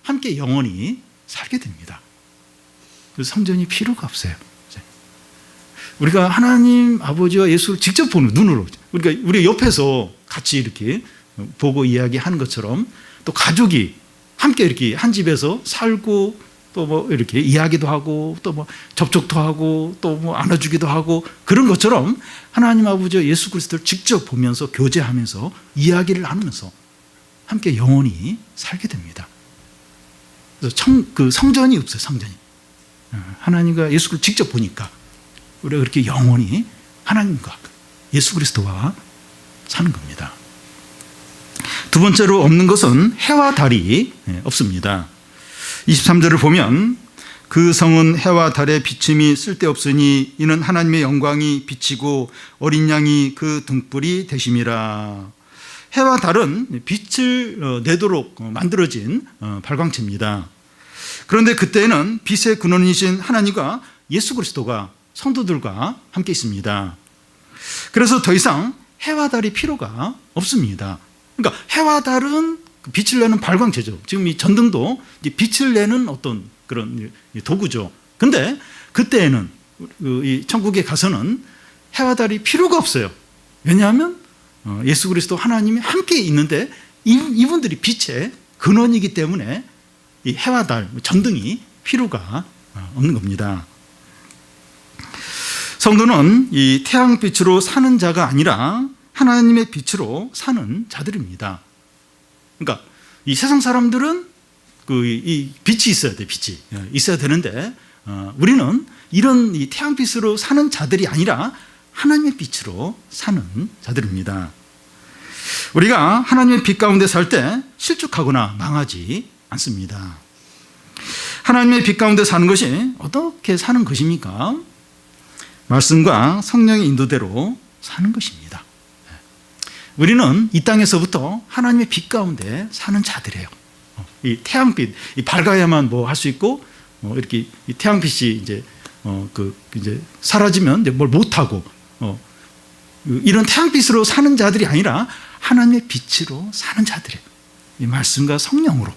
함께 영원히 살게 됩니다. 그래서 성전이 필요가 없어요. 우리가 하나님 아버지와 예수를 직접 보는 눈으로, 그러니까 우리 옆에서 같이 이렇게 보고 이야기하는 것처럼, 또 가족이 함께 이렇게 한 집에서 살고 또 뭐 이렇게 이야기도 하고 또 뭐 접촉도 하고 또 뭐 안아주기도 하고, 그런 것처럼 하나님 아버지와 예수 그리스도를 직접 보면서 교제하면서 이야기를 나누면서 함께 영원히 살게 됩니다. 그래서 그 성전이 없어요. 성전이. 하나님과 예수를 직접 보니까 우리가 그렇게 영원히 하나님과 예수 그리스도와 사는 겁니다. 두 번째로 없는 것은 해와 달이 없습니다. 23절을 보면 그 성은 해와 달의 비침이 쓸데없으니 이는 하나님의 영광이 비치고 어린 양이 그 등불이 되심이라. 해와 달은 빛을 내도록 만들어진 발광체입니다. 그런데 그때는 빛의 근원이신 하나님과 예수 그리스도가 성도들과 함께 있습니다. 그래서 더 이상 해와 달이 필요가 없습니다. 그러니까 해와 달은 빛을 내는 발광체죠. 지금 이 전등도 빛을 내는 어떤 그런 도구죠. 근데 그때에는 이 천국에 가서는 해와 달이 필요가 없어요. 왜냐하면 예수 그리스도 하나님이 함께 있는데 이분들이 빛의 근원이기 때문에 이 해와 달, 전등이 필요가 없는 겁니다. 성도는 이 태양빛으로 사는 자가 아니라 하나님의 빛으로 사는 자들입니다. 그러니까 이 세상 사람들은 이 빛이 있어야 돼, 빛이 있어야 되는데, 우리는 이런 이 태양빛으로 사는 자들이 아니라 하나님의 빛으로 사는 자들입니다. 우리가 하나님의 빛 가운데 살 때 실족하거나 망하지 않습니다. 하나님의 빛 가운데 사는 것이 어떻게 사는 것입니까? 말씀과 성령의 인도대로 사는 것입니다. 우리는 이 땅에서부터 하나님의 빛 가운데 사는 자들이에요. 이 태양빛, 이 밝아야만 뭐 할 수 있고, 이렇게 이 태양빛이 이제 이제 사라지면 이제 뭘 못하고, 이런 태양빛으로 사는 자들이 아니라 하나님의 빛으로 사는 자들이에요. 이 말씀과 성령으로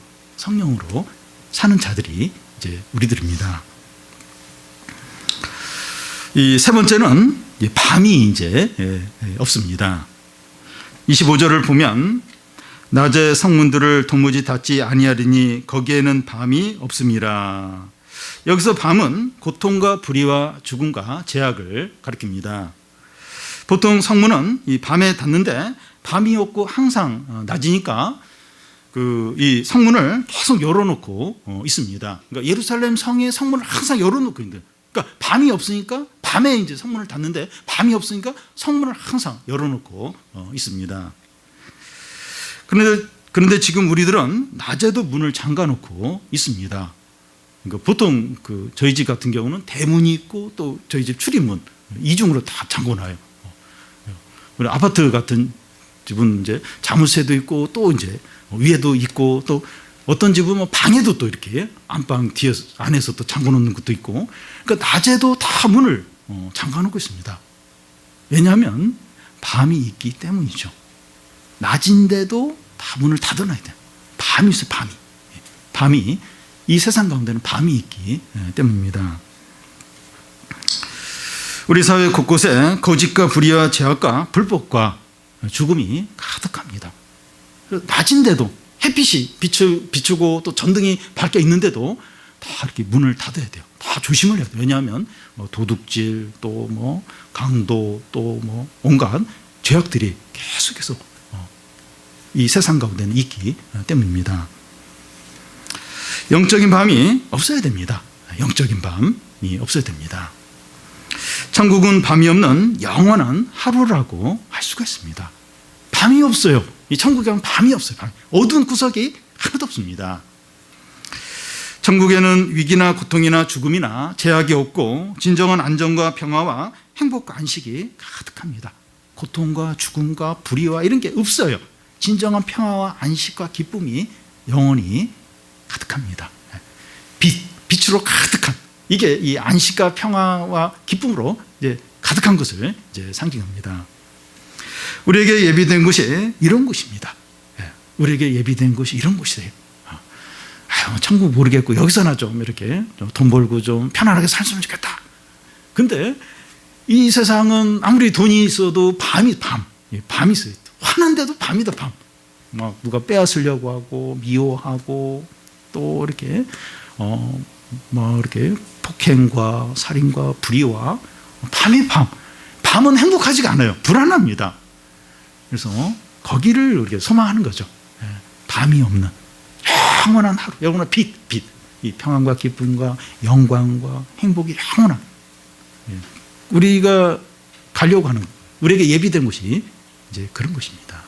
사는 자들이 이제 우리들입니다. 이 세 번째는 밤이 이제 없습니다. 25절을 보면 낮에 성문들을 도무지 닫지 아니하리니 거기에는 밤이 없음이라. 여기서 밤은 고통과 불의와 죽음과 죄악을 가리킵니다. 보통 성문은 이 밤에 닫는데 밤이 없고 항상 낮이니까 이 성문을 계속 열어놓고 있습니다. 그러니까 예루살렘 성의 성문을 항상 열어놓고 있는. 그러니까 밤이 없으니까 밤에 이제 성문을 닫는데 밤이 없으니까 성문을 항상 열어놓고 있습니다. 그런데 지금 우리들은 낮에도 문을 잠가놓고 있습니다. 그러니까 보통 저희 집 같은 경우는 대문이 있고 또 저희 집 출입문 이중으로 다 잠궈놔요. 그리고 아파트 같은 집은 이제 자물쇠도 있고 또 이제 위에도 있고 또 어떤 집은 뭐 방에도 또 이렇게 안방 뒤에서 안에서 또 잠궈놓는 것도 있고 그러니까 낮에도 다 문을 잠가놓고 있습니다. 왜냐하면 밤이 있기 때문이죠. 낮인데도 다 문을 닫아놔야 돼요. 밤이 있어요. 밤이 이 세상 가운데는 밤이 있기 때문입니다. 우리 사회 곳곳에 거짓과 불의와 죄악과 불법과 죽음이 가득합니다. 낮인데도 햇빛이 비추고 또 전등이 밝게 있는데도 다 이렇게 문을 닫아야 돼요. 다 조심을 해야 돼요. 왜냐하면 도둑질 또 강도 또 온갖 죄악들이 계속해서 이 세상 가운데는 있기 때문입니다. 영적인 밤이 없어야 됩니다. 영적인 밤이 없어야 됩니다. 천국은 밤이 없는 영원한 하루라고 할 수가 있습니다. 밤이 없어요. 이 천국에 가면 밤이 없어요. 어두운 구석이 하나도 없습니다. 천국에는 위기나 고통이나 죽음이나 제약이 없고 진정한 안정과 평화와 행복과 안식이 가득합니다. 고통과 죽음과 불의와 이런 게 없어요. 진정한 평화와 안식과 기쁨이 영원히 가득합니다. 빛으로 가득한 이게 이 안식과 평화와 기쁨으로 이제 가득한 것을 이제 상징합니다. 우리에게 예비된 곳이 이런 곳입니다. 우리에게 예비된 곳이 이런 곳이에요. 천국 모르겠고 여기서나 좀 이렇게 돈 벌고 좀 편안하게 살았으면 좋겠다. 근데 이 세상은 아무리 돈이 있어도 밤이 있어요. 화난데도 밤이다 밤. 막 누가 빼앗으려고 하고 미워하고 또 이렇게 이렇게 폭행과 살인과 불의와 밤은 행복하지가 않아요. 불안합니다. 그래서 거기를 우리가 소망하는 거죠. 밤이 없는 영원한 하루, 영원한 빛. 이 평안과 기쁨과 영광과 행복이 영원한 우리가 가려고 하는 우리에게 예비된 곳이 이제 그런 곳입니다.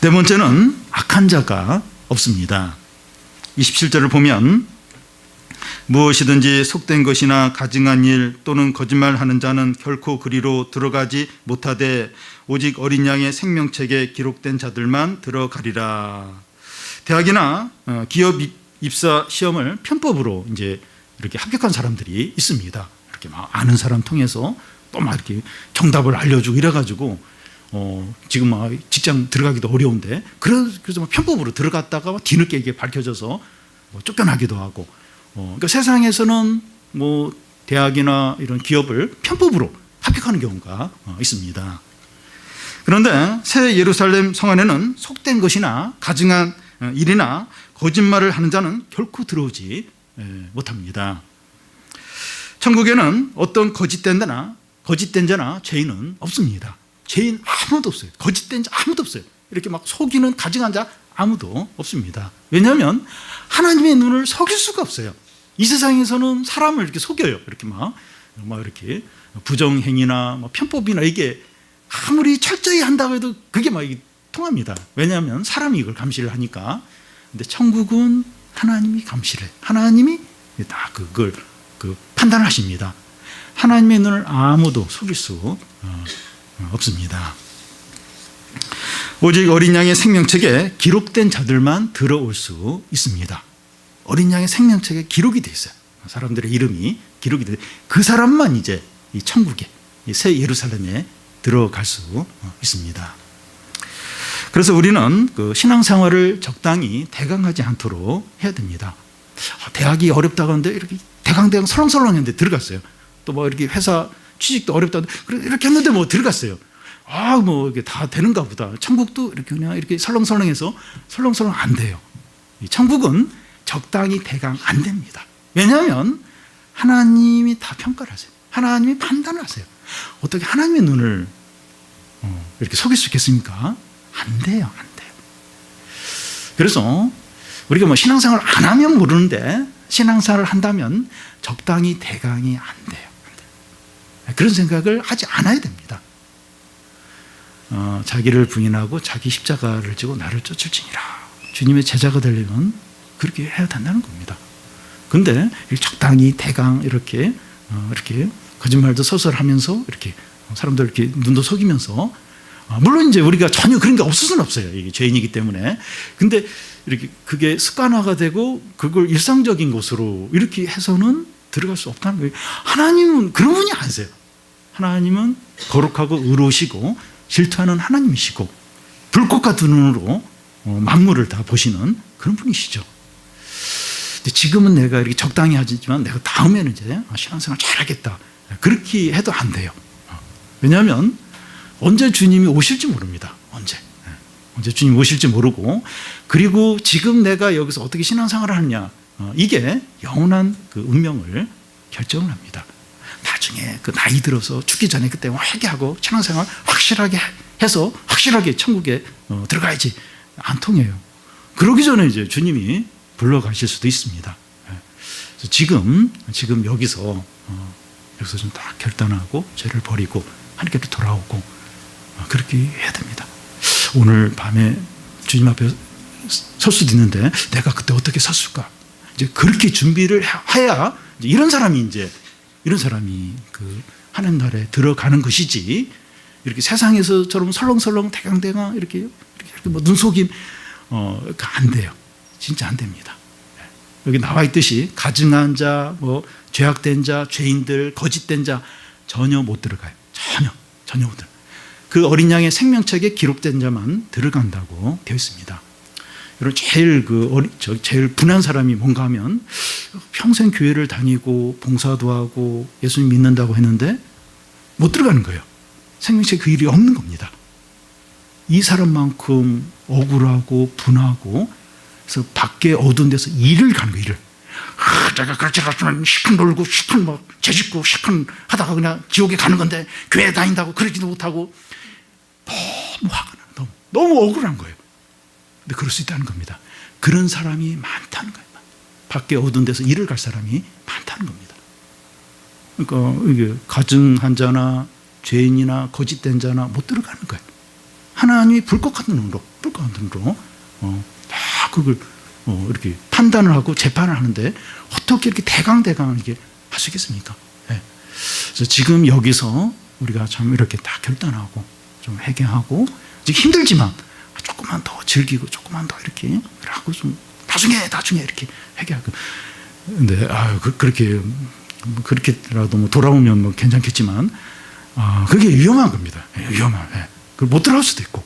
네 번째는 악한 자가 없습니다. 27절을 보면 무엇이든지 속된 것이나 가증한 일 또는 거짓말하는 자는 결코 그리로 들어가지 못하되 오직 어린 양의 생명책에 기록된 자들만 들어가리라. 대학이나 기업 입사 시험을 편법으로 이제 이렇게 합격한 사람들이 있습니다. 이렇게 막 아는 사람 통해서 또 막 이렇게 정답을 알려주고 이래가지고 지금 막 직장 들어가기도 어려운데 그래서 막 편법으로 들어갔다가 뒤늦게 이게 밝혀져서 쫓겨나기도 하고 그러니까 세상에서는 대학이나 이런 기업을 편법으로 합격하는 경우가 있습니다. 그런데 새 예루살렘 성 안에는 속된 것이나 가증한 일이나 거짓말을 하는 자는 결코 들어오지 못합니다. 천국에는 어떤 거짓된 자나 죄인은 없습니다. 죄인 아무도 없어요. 거짓된 자 아무도 없어요. 이렇게 막 속이는 가증한 자 아무도 없습니다. 왜냐하면 하나님의 눈을 속일 수가 없어요. 이 세상에서는 사람을 이렇게 속여요. 이렇게 막 이렇게 부정행위나 편법이나 이게 아무리 철저히 한다고 해도 그게 막 통합니다. 왜냐하면 사람이 이걸 감시를 하니까. 근데 천국은 하나님이 감시를 해요. 하나님이 다 그걸 판단하십니다. 하나님의 눈을 아무도 속일 수 없습니다. 오직 어린 양의 생명책에 기록된 자들만 들어올 수 있습니다. 어린 양의 생명책에 기록이 돼 있어요. 사람들의 이름이 기록이 돼 그 사람만 이제 이 천국에 이 새 예루살렘에 들어갈 수 있습니다. 그래서 우리는 신앙생활을 적당히 대강하지 않도록 해야 됩니다. 대학이 어렵다고 하는데 이렇게 대강 설렁설렁 했는데 들어갔어요. 또 이렇게 회사 취직도 어렵다고 이렇게 했는데 들어갔어요. 이게 다 되는가 보다. 천국도 이렇게 그냥 이렇게 설렁설렁해서 설렁설렁 안 돼요. 천국은 적당히 대강 안 됩니다. 왜냐하면 하나님이 다 평가를 하세요. 하나님이 판단을 하세요. 어떻게 하나님의 눈을 이렇게 속일 수 있겠습니까? 안 돼요. 그래서 우리가 뭐 신앙생활 안 하면 모르는데 신앙생활을 한다면 적당히 대강이 안 돼요. 그런 생각을 하지 않아야 됩니다. 자기를 부인하고 자기 십자가를 지고 나를 쫓을지니라. 주님의 제자가 되려면 그렇게 해야 된다는 겁니다. 근데 적당히 대강 이렇게 거짓말도 서설하면서 이렇게 사람들 이렇게 눈도 속이면서, 물론 이제 우리가 전혀 그런 게 없을 수는 없어요. 이게 죄인이기 때문에. 근데 이렇게 그게 습관화가 되고 그걸 일상적인 것으로 이렇게 해서는 들어갈 수 없다는 거예요. 하나님은 그런 분이 아니세요. 하나님은 거룩하고 의로우시고 질투하는 하나님이시고 불꽃 같은 눈으로 만물을 다 보시는 그런 분이시죠. 근데 지금은 내가 이렇게 적당히 하지만 내가 다음에는 이제 신앙생활 잘하겠다, 그렇게 해도 안 돼요. 왜냐하면 언제 주님이 오실지 모릅니다. 언제 주님이 오실지 모르고, 그리고 지금 내가 여기서 어떻게 신앙생활을 하느냐, 이게 영원한 그 운명을 결정을 합니다. 나중에 그 나이 들어서 죽기 전에 그때 회개하고 신앙생활 확실하게 해서 확실하게 천국에 들어가야지, 안 통해요. 그러기 전에 이제 주님이 불러가실 수도 있습니다. 그래서 지금 여기서 좀 딱 결단하고 죄를 버리고 하나님께 돌아오고 그렇게 해야 됩니다. 오늘 밤에 주님 앞에 설 수도 있는데 내가 그때 어떻게 섰을까? 이제 그렇게 준비를 해야 이제 이런 사람이 그 하나님 나라에 들어가는 것이지, 이렇게 세상에서처럼 설렁설렁 대강대강 이렇게 뭐 눈속임 안 돼요. 진짜 안 됩니다. 여기 나와 있듯이 가증한 자, 뭐 죄악된 자, 죄인들, 거짓된 자 전혀 못 들어가요. 전혀 못 들어가요. 그 어린 양의 생명책에 기록된 자만 들어간다고 되어 있습니다. 여러분, 제일 분한 사람이 뭔가 하면 평생 교회를 다니고 봉사도 하고 예수님 믿는다고 했는데 못 들어가는 거예요. 생명책 그 일이 없는 겁니다. 이 사람만큼 억울하고 분하고, 그래서 밖에 어두운 데서 일을 가는 거예요. 내가 그렇지 않았으면 시큰 놀고 시큰 뭐 죄짓고 시큰 하다가 그냥 지옥에 가는 건데 교회 다닌다고 그러지도 못하고, 너무 화가 나요. 너무 억울한 거예요. 근데 그럴 수 있다는 겁니다. 그런 사람이 많다는 거예요. 밖에 어두운 데서 일을 갈 사람이 많다는 겁니다. 그러니까 이게 가증한 자나 죄인이나 거짓된 자나 못 들어가는 거예요. 하나님이 불꽃 같은 눈으로 다 그걸 이렇게 판단을 하고 재판을 하는데 어떻게 이렇게 대강대강 이렇게 할 수 있겠습니까? 네. 그래서 지금 여기서 우리가 참 이렇게 다 결단하고 좀 회개하고, 힘들지만 조금만 더 즐기고 조금만 더 이렇게 하고 좀 나중에 이렇게 회개하고. 근데 그렇게라도 뭐 돌아오면 뭐 괜찮겠지만, 그게 위험한 겁니다. 위험한. 그걸 못 들어갈 수도 있고.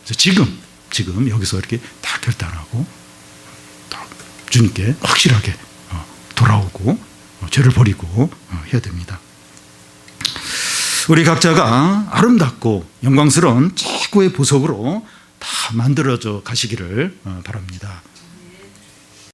그래서 지금 여기서 이렇게 다 결단하고 주님께 확실하게 돌아오고 죄를 버리고 해야 됩니다. 우리 각자가 아름답고 영광스러운 최고의 보석으로 다 만들어져 가시기를 바랍니다.